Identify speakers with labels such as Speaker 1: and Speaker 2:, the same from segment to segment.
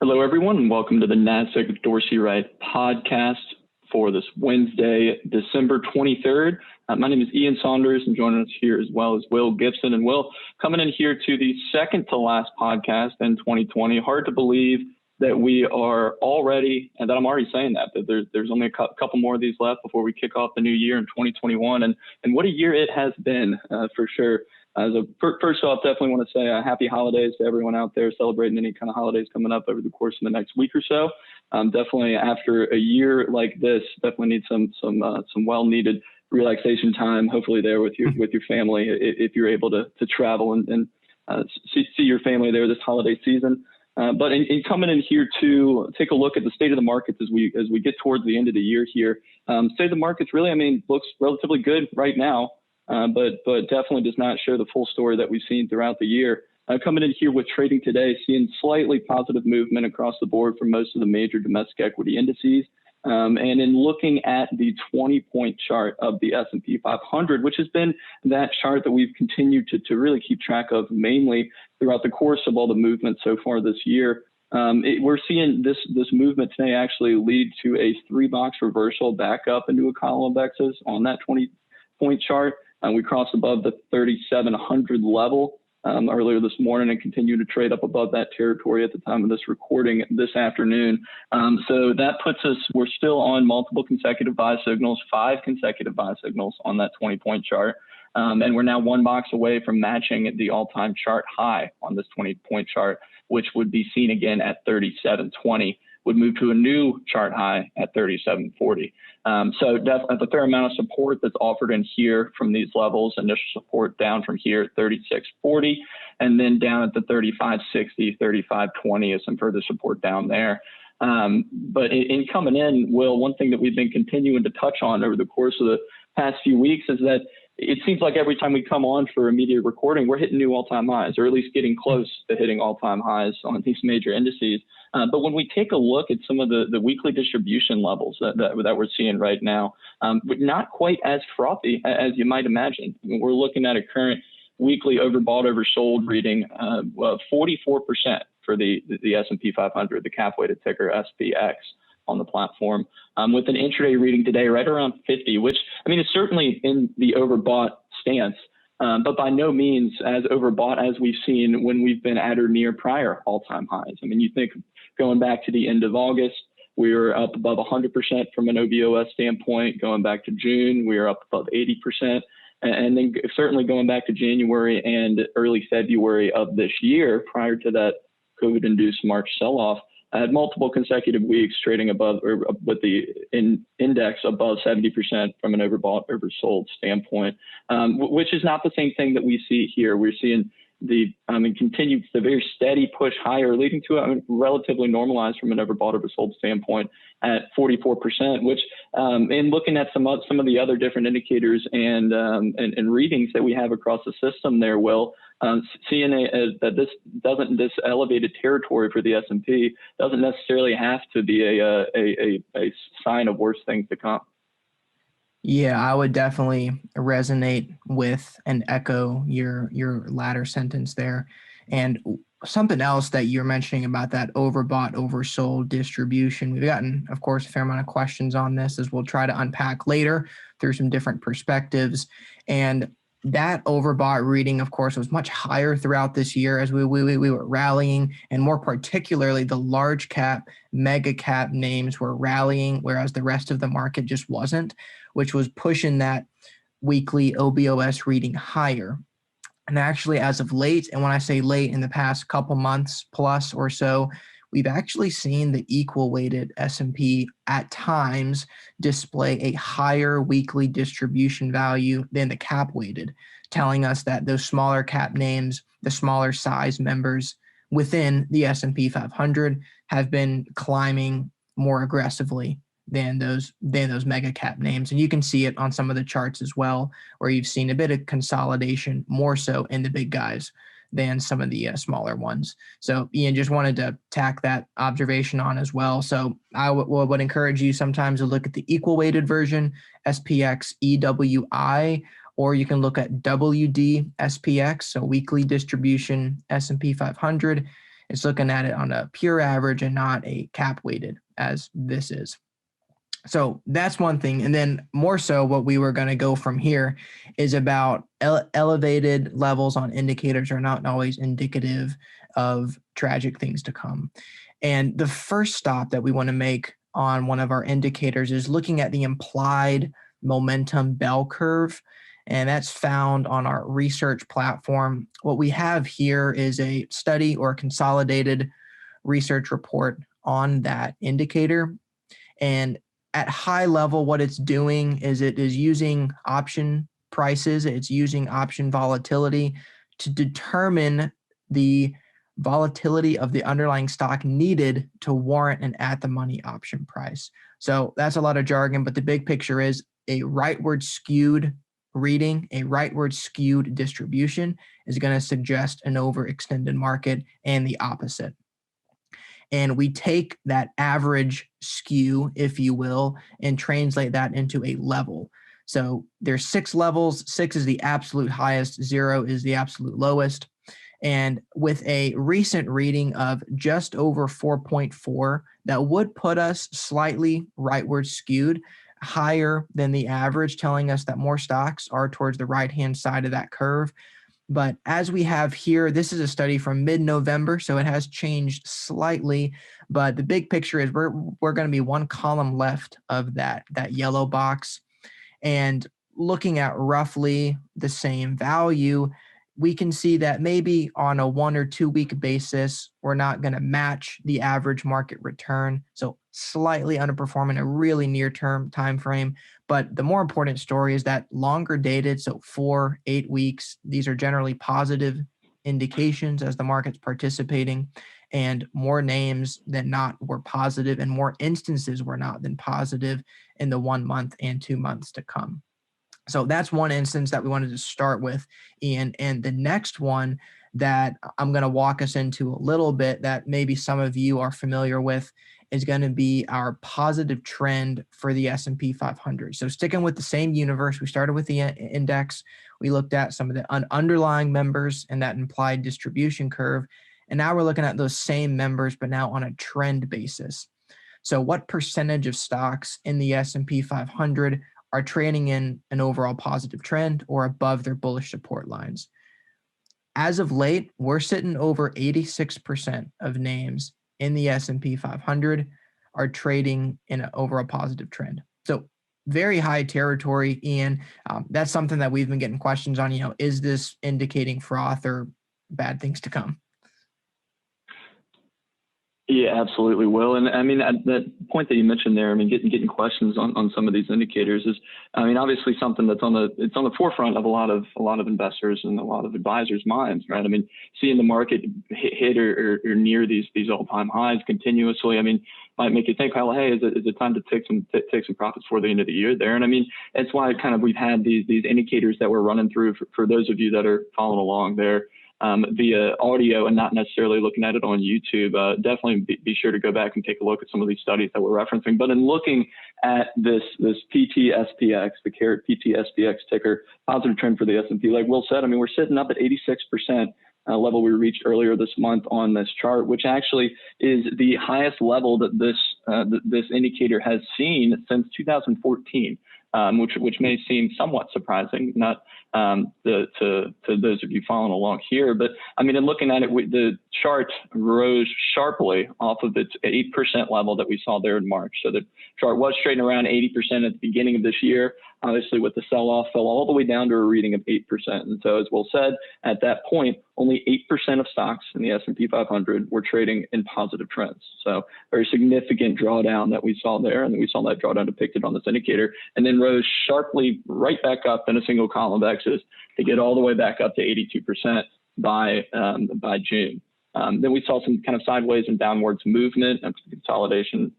Speaker 1: Hello, everyone, and welcome to the Nasdaq Dorsey Wright podcast for this Wednesday, December 23rd. My name is Ian Saunders, and joining us here as well as Will Gibson. And Will, coming in here to the second to last podcast in 2020. Hard to believe that we are already, and that I'm already saying that there's only a couple more of these left before we kick off the new year in 2021. And what a year it has been, for sure. First off, definitely want to say happy holidays to everyone out there celebrating any kind of holidays coming up over the course of the next week or so. Definitely after a year like this, definitely need some well-needed relaxation time, hopefully there with your family if you're able to travel and see your family there this holiday season. But in coming in here to take a look at the state of the markets as we get towards the end of the year here, state of the markets really, looks relatively good right now. But definitely does not show the full story that we've seen throughout the year. Coming in here with trading today, seeing slightly positive movement across the board for most of the major domestic equity indices. And in looking at the 20-point chart of the S&P 500, which has been that chart that we've continued to really keep track of mainly throughout the course of all the movement so far this year. We're seeing this movement today actually lead to a 3-box reversal back up into a column of X's on that 20-point chart. We crossed above the 3,700 level earlier this morning and continue to trade up above that territory at the time of this recording this afternoon. So that puts us, we're still on multiple consecutive buy signals, 5 consecutive buy signals on that 20-point chart. And we're now 1 box away from matching the all-time chart high on this 20-point chart, which would be seen again at 3720. Would move to a new chart high at 3740. So definitely a fair amount of support that's offered in here from these levels. Initial support down from here at 3640, and then down at the 3560, 3520 is some further support down there. But in coming in, Will, one thing that we've been continuing to touch on over the course of the past few weeks is that it seems like every time we come on for immediate recording, we're hitting new all-time highs, or at least getting close to hitting all-time highs on these major indices. But when we take a look at some of the weekly distribution levels that we're seeing right now, but not quite as frothy as you might imagine. We're looking at a current weekly overbought, oversold reading of 44% for the S&P 500, the cap-weighted ticker SPX on the platform, with an intraday reading today right around 50, which is certainly in the overbought stance, but by no means as overbought as we've seen when we've been at or near prior all-time highs. You think going back to the end of August, we were up above 100% from an OBOS standpoint. Going back to June, we were up above 80%. And then certainly going back to January and early February of this year, prior to that COVID-induced March sell-off, I had multiple consecutive weeks trading above, or with the index above 70% from an overbought, oversold standpoint, which is not the same thing that we see here. We're seeing continued the very steady push higher, leading to relatively normalized from an overbought, oversold standpoint at 44%, which in looking at some of the other different indicators and readings that we have across the system there, Will, seeing that this elevated territory for the S&P doesn't necessarily have to be a sign of worse things to come.
Speaker 2: Yeah, I would definitely resonate with and echo your latter sentence there. And something else that you're mentioning about that overbought, oversold distribution, we've gotten, of course, a fair amount of questions on this, as we'll try to unpack later through some different perspectives. And that overbought reading, of course, was much higher throughout this year as we were rallying, and more particularly the large cap, mega cap names were rallying, whereas the rest of the market just wasn't, which was pushing that weekly OBOS reading higher. And actually, as of late, and when I say late, in the past couple months plus or so, we've actually seen the equal weighted S&P at times display a higher weekly distribution value than the cap weighted, telling us that those smaller cap names, the smaller size members within the S&P 500 have been climbing more aggressively than those mega cap names. And you can see it on some of the charts as well, where you've seen a bit of consolidation more so in the big guys than some of the smaller ones. So Ian, just wanted to tack that observation on as well. So I would encourage you sometimes to look at the equal weighted version, SPX EWI, or you can look at WD SPX, so weekly distribution S&P 500. It's looking at it on a pure average and not a cap weighted as this is. So that's one thing. And then more so what we were going to go from here is about elevated levels on indicators are not always indicative of tragic things to come. And the first stop that we want to make on one of our indicators is looking at the implied momentum bell curve. And that's found on our research platform. What we have here is a study or consolidated research report on that indicator. And at high level, what it's doing is it is using option prices, it's using option volatility to determine the volatility of the underlying stock needed to warrant an at the money option price. So that's a lot of jargon, but the big picture is a rightward skewed reading, a rightward skewed distribution is going to suggest an overextended market and the opposite. And we take that average skew, if you will, and translate that into a level. So there's 6 levels. 6 is the absolute highest. 0 is the absolute lowest. And with a recent reading of just over 4.4, that would put us slightly rightward skewed, higher than the average, telling us that more stocks are towards the right-hand side of that curve. But as we have here, this is a study from mid-November, so it has changed slightly. But the big picture is we're going to be one column left of that yellow box. And looking at roughly the same value, we can see that maybe on a 1 or 2 week basis, we're not going to match the average market return. So slightly underperforming a really near-term time frame. But the more important story is that longer dated, so 4, 8 weeks, these are generally positive indications as the market's participating, and more names than not were positive and more instances were not than positive in the 1 month and 2 months to come. So that's one instance that we wanted to start with, Ian. And the next one that I'm going to walk us into a little bit that maybe some of you are familiar with is going to be our positive trend for the S&P 500. So sticking with the same universe, we started with the index. We looked at some of the underlying members in that implied distribution curve. And now we're looking at those same members, but now on a trend basis. So what percentage of stocks in the S&P 500 are trading in an overall positive trend or above their bullish support lines? As of late, we're sitting over 86% of names in the S&P 500 are trading in an overall positive trend. So very high territory, Ian. That's something that we've been getting questions on, is this indicating froth or bad things to come?
Speaker 1: Yeah, absolutely, Will. And I mean, that point that you mentioned there, I mean, getting questions on some of these indicators is, I mean, obviously something that's on the forefront of a lot of investors and a lot of advisors' minds, right? I mean, seeing the market hit or near these all-time highs continuously, I mean, might make you think, well, hey, is it time to take some profits for the end of the year there? And I mean, that's why kind of we've had these indicators that we're running through for those of you that are following along there. Via audio and not necessarily looking at it on YouTube, definitely be sure to go back and take a look at some of these studies that we're referencing. But in looking at this PTSPX, the carat PTSPX ticker, positive trend for the S&P, like Will said, I mean, we're sitting up at 86% level we reached earlier this month on this chart, which actually is the highest level that this indicator has seen since 2014. Which may seem somewhat surprising, not to those of you following along here. But I mean, in looking at it, the chart rose sharply off of its 8% level that we saw there in March. So the chart was trading around 80% at the beginning of this year. Obviously, with the sell-off, fell all the way down to a reading of 8%. And so, as Will said, at that point, only 8% of stocks in the S&P 500 were trading in positive trends. So very significant drawdown that we saw there, and we saw that drawdown depicted on this indicator, and then rose sharply right back up in a single column X's to get all the way back up to 82% by June. Then we saw some kind of sideways and downwards movement and consolidation.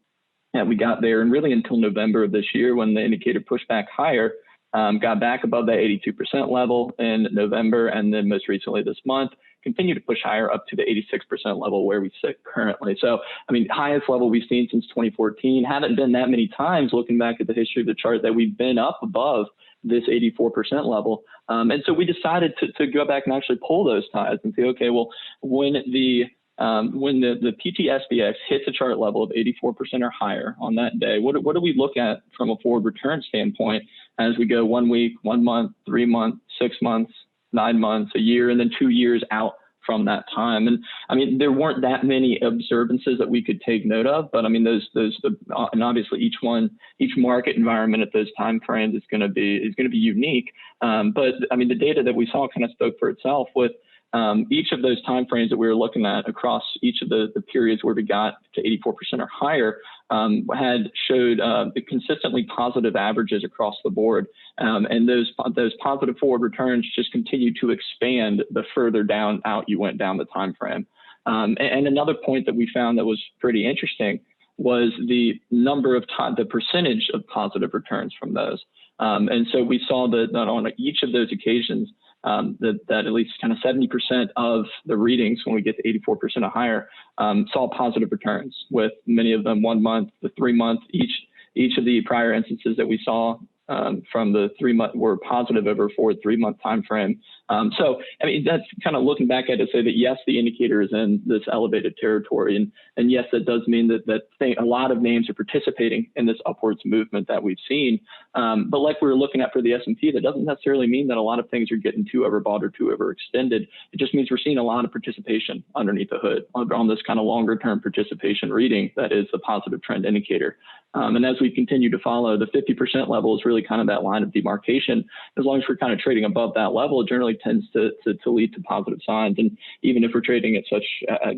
Speaker 1: And we got there, and really until November of this year, when the indicator pushed back higher, got back above that 82% level in November, and then most recently this month, continue to push higher up to the 86% level where we sit currently. So, I mean, highest level we've seen since 2014. Haven't been that many times looking back at the history of the chart that we've been up above this 84% level. And so we decided to go back and actually pull those ties and say, okay, well, when the when the PT-SPX hits a chart level of 84% or higher on that day, what do we look at from a forward return standpoint as we go 1 week, 1 month, 3 months, 6 months, 9 months, a year, and then 2 years out from that time? And I mean, there weren't that many observances that we could take note of, but I mean, and obviously each market environment at those time frames is going to be unique. But I mean, the data that we saw kind of spoke for itself with each of those time frames that we were looking at across each of the periods where we got to 84% or higher had showed consistently positive averages across the board. And those positive forward returns just continued to expand the further down out you went down the time frame. And another point that we found that was pretty interesting was the percentage of positive returns from those. And so we saw that on each of those occasions, that at least kind of 70% of the readings, when we get to 84% or higher, saw positive returns, with many of them 1 month, the 3 month. Each of the prior instances that we saw from the 3 month were positive over a forward 3 month time frame. So I mean, that's kind of looking back at it to say that yes, the indicator is in this elevated territory, and yes, that does mean that a lot of names are participating in this upwards movement that we've seen. But like we were looking at for the S&P, that doesn't necessarily mean that a lot of things are getting too overbought or too overextended. It just means we're seeing a lot of participation underneath the hood on this kind of longer term participation reading that is the positive trend indicator. And as we continue to follow, the 50% level is really kind of that line of demarcation. As long as we're kind of trading above that level, it generally tends to lead to positive signs. And even if we're trading at such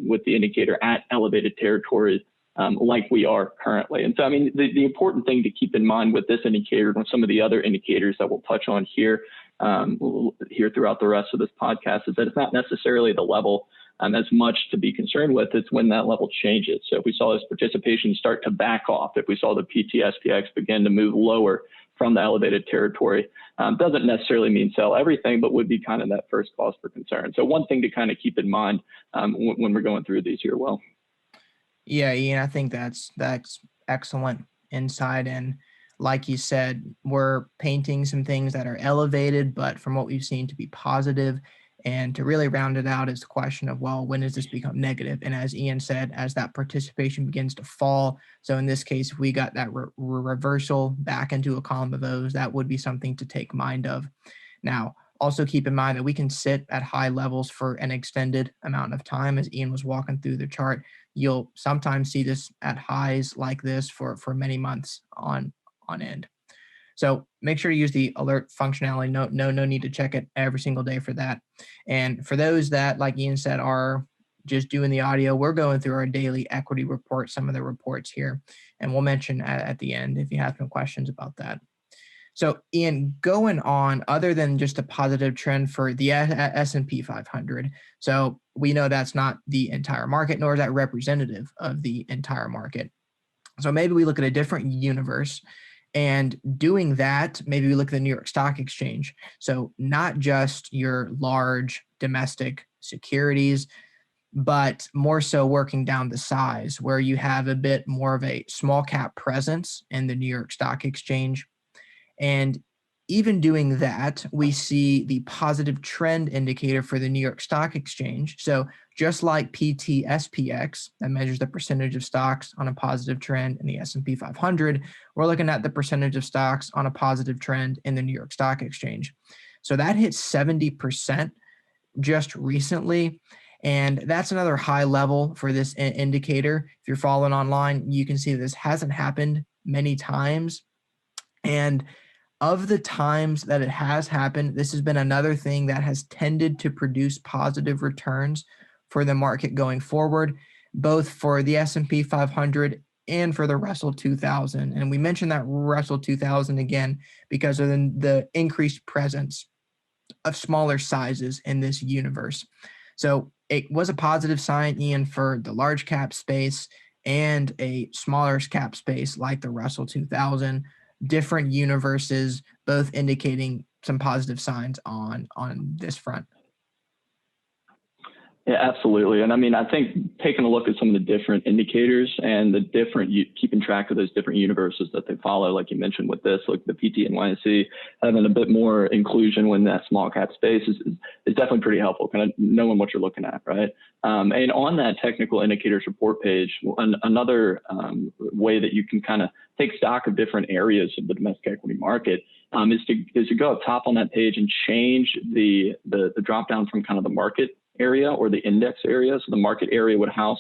Speaker 1: with the indicator at elevated territory, like we are currently. And so, I mean, the important thing to keep in mind with this indicator and some of the other indicators that we'll touch on here throughout the rest of this podcast is that it's not necessarily the level as much to be concerned with. It's when that level changes. So if we saw this participation start to back off, if we saw the PT-SPX begin to move lower from the elevated territory, doesn't necessarily mean sell everything, but would be kind of that first cause for concern. So one thing to kind of keep in mind when we're going through these here, Will.
Speaker 2: Yeah, Ian, I think that's excellent insight. And like you said, we're painting some things that are elevated, but from what we've seen to be positive. And to really round it out is the question of, well, when does this become negative? And as Ian said, as that participation begins to fall, so in this case, if we got that reversal back into a column of O's, that would be something to take mind of. Now, also keep in mind that we can sit at high levels for an extended amount of time. As Ian was walking through the chart, you'll sometimes see this at highs like this for many months on end. So make sure to use the alert functionality. No need to check it every single day for that. And for those that, like Ian said, are just doing the audio, we're going through our daily equity report, some of the reports here, and we'll mention at the end if you have some questions about that. So Ian, going on, other than just a positive trend for the S&P 500, so we know that's not the entire market, nor is that representative of the entire market. So maybe we look at a different universe. And doing that, maybe we look at the New York Stock Exchange. So not just your large domestic securities, but more so working down the size, where you have a bit more of a small cap presence in the New York Stock Exchange. And even doing that, we see the positive trend indicator for the New York Stock Exchange. So just like PT-SPX, that measures the percentage of stocks on a positive trend in the S&P 500, we're looking at the percentage of stocks on a positive trend in the New York Stock Exchange. So that hit 70% just recently. And that's another high level for this indicator. If you're following online, you can see this hasn't happened many times. And of the times that it has happened, this has been another thing that has tended to produce positive returns for the market going forward, both for the S&P 500 and for the Russell 2000. And we mentioned that Russell 2000 again because of the increased presence of smaller sizes in this universe. So it was a positive sign, Ian, for the large cap space and a smaller cap space like the Russell 2000. Different universes, both indicating some positive signs on this front.
Speaker 1: Yeah, absolutely. And I mean, I think taking a look at some of the different indicators and the different, keeping track of those different universes that they follow, like you mentioned with this, like the PT and YSE, having a bit more inclusion when that small cap space is definitely pretty helpful, kind of knowing what you're looking at, right? And on that technical indicators report page, another way that you can kind of take stock of different areas of the domestic equity market is to go up top on that page and change the drop down from kind of the market area or the index area. So the market area would house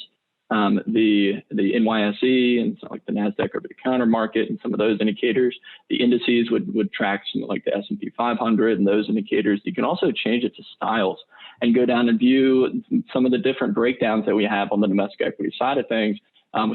Speaker 1: the NYSE and like the Nasdaq over the counter market and some of those indicators. The indices would track some like the S&P 500 and those indicators. You can also change it to styles and go down and view some of the different breakdowns that we have on the domestic equity side of things.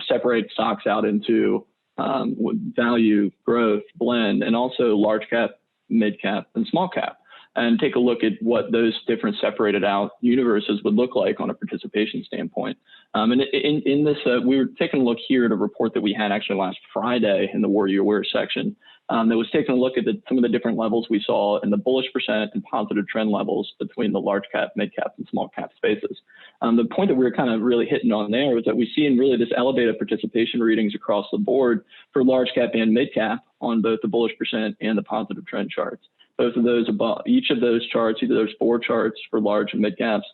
Speaker 1: Separate stocks out into value, growth, blend, and also large cap, mid cap, and small cap, and take a look at what those different separated out universes would look like on a participation standpoint. And in this, we were taking a look here at a report that we had actually last Friday in the Warrior Aware section that was taking a look at some of the different levels we saw in the bullish percent and positive trend levels between the large cap, mid cap, and small cap spaces. The point that we were kind of really hitting on there was that we see in really this elevated participation readings across the board for large cap and mid cap on both the bullish percent and the positive trend charts. Both of those above, each of those charts, either those four charts for large and mid caps,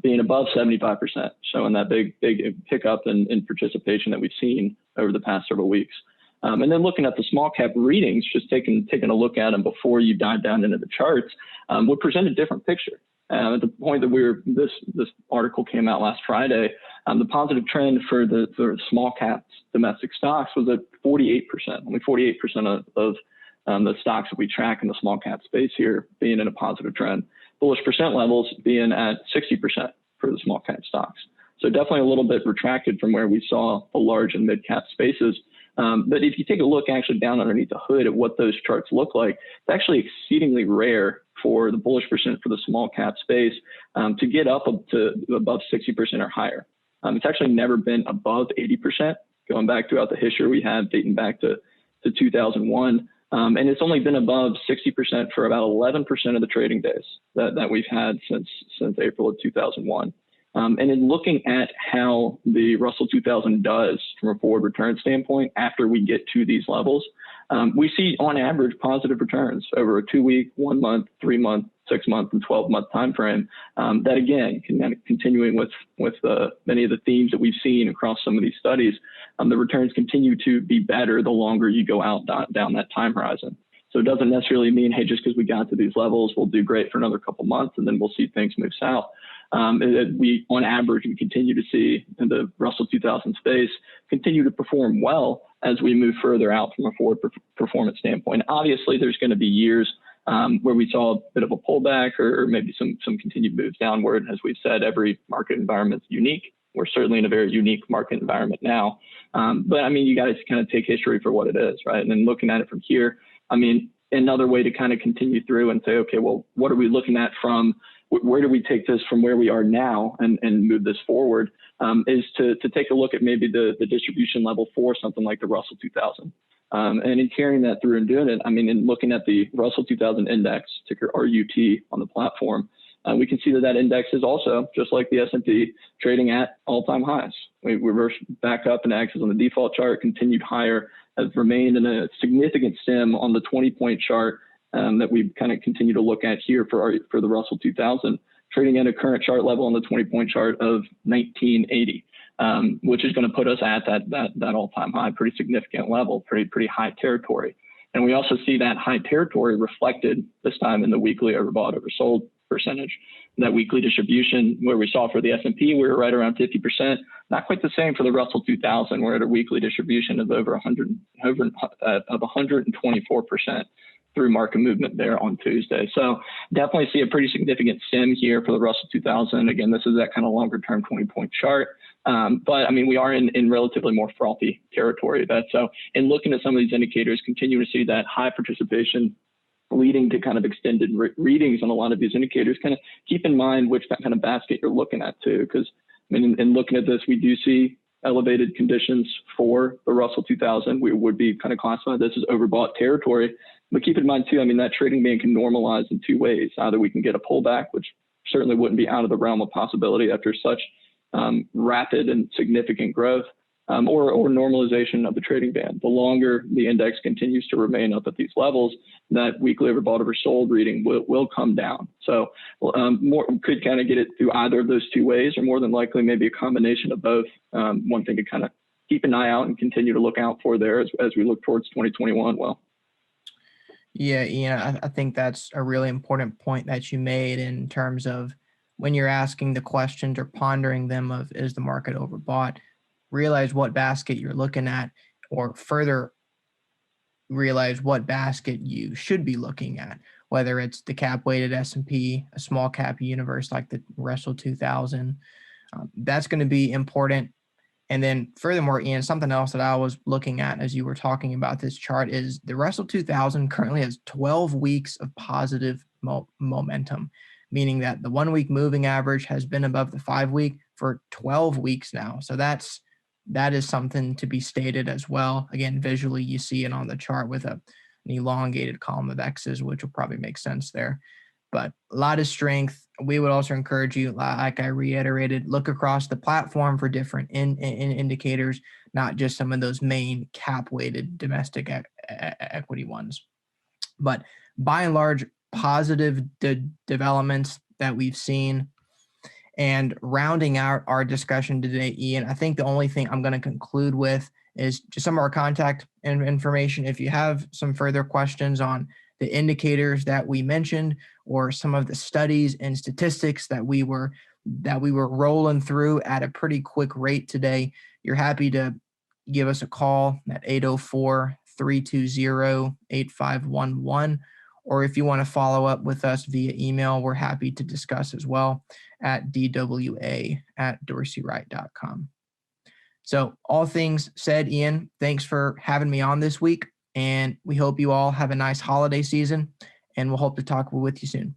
Speaker 1: being above 75%, showing that big pickup in participation that we've seen over the past several weeks. And then looking at the small cap readings, just taking a look at them before you dive down into the charts, would present a different picture. At the point that this article came out last Friday, the positive trend for the small cap domestic stocks was at 48%. Only 48% of the stocks that we track in the small cap space here being in a positive trend. Bullish percent levels being at 60% for the small cap stocks. So definitely a little bit retracted from where we saw the large and mid cap spaces. But if you take a look actually down underneath the hood at what those charts look like, it's actually exceedingly rare for the bullish percent for the small cap space to get up to above 60% or higher. It's actually never been above 80%, going back throughout the history we have dating back to 2001. And it's only been above 60% for about 11% of the trading days that we've had since April of 2001. And in looking at how the Russell 2000 does from a forward return standpoint after we get to these levels, we see on average positive returns over a 2-week, 1 month, 3 month, 6 month, and 12-month time frame. That again, continuing with many of the themes that we've seen across some of these studies, the returns continue to be better the longer you go out down that time horizon. So it doesn't necessarily mean, hey, just because we got to these levels, we'll do great for another couple months and then we'll see things move south. On average, we continue to see in the Russell 2000 space continue to perform well as we move further out from a forward performance standpoint. Obviously, there's going to be years where we saw a bit of a pullback or maybe some continued moves downward. As we've said, every market environment is unique. We're certainly in a very unique market environment now. But I mean, you got to kind of take history for what it is, right? And then looking at it from here, I mean, another way to kind of continue through and say, okay, well, what are we looking at from where do we take this from where we are now and move this forward is to take a look at maybe the distribution level for something like the Russell 2000. And in carrying that through and doing it, I mean, in looking at the Russell 2000 index, ticker RUT on the platform, we can see that index is also, just like the S&P, trading at all-time highs. We reversed back up and acts on the default chart, continued higher, has remained in a significant stem on the 20-point chart that we kind of continue to look at here for the Russell 2000, trading at a current chart level on the 20-point chart of 1980, which is going to put us at that all-time high, pretty significant level, pretty high territory. And we also see that high territory reflected this time in the weekly overbought, oversold percentage. That weekly distribution where we saw for the S&P, we were right around 50%. Not quite the same for the Russell 2000. We're at a weekly distribution of over 124% through market movement there on Tuesday. So definitely see a pretty significant stem here for the Russell 2000. Again, this is that kind of longer term 20-point chart. But I mean, we are in relatively more frothy territory. So in looking at some of these indicators, continue to see that high participation leading to kind of extended readings on a lot of these indicators. Kind of keep in mind which kind of basket you're looking at too, because I mean, in looking at this, we do see elevated conditions for the Russell 2000. We would be kind of classified this as overbought territory. But keep in mind too, I mean, that trading band can normalize in two ways. Either we can get a pullback, which certainly wouldn't be out of the realm of possibility after such rapid and significant growth. Or normalization of the trading band. The longer the index continues to remain up at these levels, that weekly overbought oversold reading will come down. So more could kind of get it through either of those two ways, or more than likely maybe a combination of both. One thing to kind of keep an eye out and continue to look out for there as we look towards 2021. Well,
Speaker 2: yeah, Ian, I think that's a really important point that you made in terms of when you're asking the questions or pondering them of, is the market overbought? Realize what basket you're looking at, or further realize what basket you should be looking at, whether it's the cap weighted S&P, a small cap universe like the Russell 2000. That's going to be important. And then furthermore, Ian, something else that I was looking at as you were talking about this chart is the Russell 2000 currently has 12 weeks of positive momentum, meaning that the 1 week moving average has been above the 5 week for 12 weeks now. So that is something to be stated as well. Again, visually, you see it on the chart with an elongated column of X's, which will probably make sense there. But a lot of strength. We would also encourage you, like I reiterated, look across the platform for different indicators, not just some of those main cap-weighted domestic equity ones. But by and large, positive developments that we've seen. And rounding out our discussion today, Ian, I think the only thing I'm going to conclude with is just some of our contact information. If you have some further questions on the indicators that we mentioned, or some of the studies and statistics that we were rolling through at a pretty quick rate today, you're happy to give us a call at 804-320-8511. Or if you want to follow up with us via email, we're happy to discuss as well at dwa@dorseywright.com. So all things said, Ian, thanks for having me on this week. And we hope you all have a nice holiday season, and we'll hope to talk with you soon.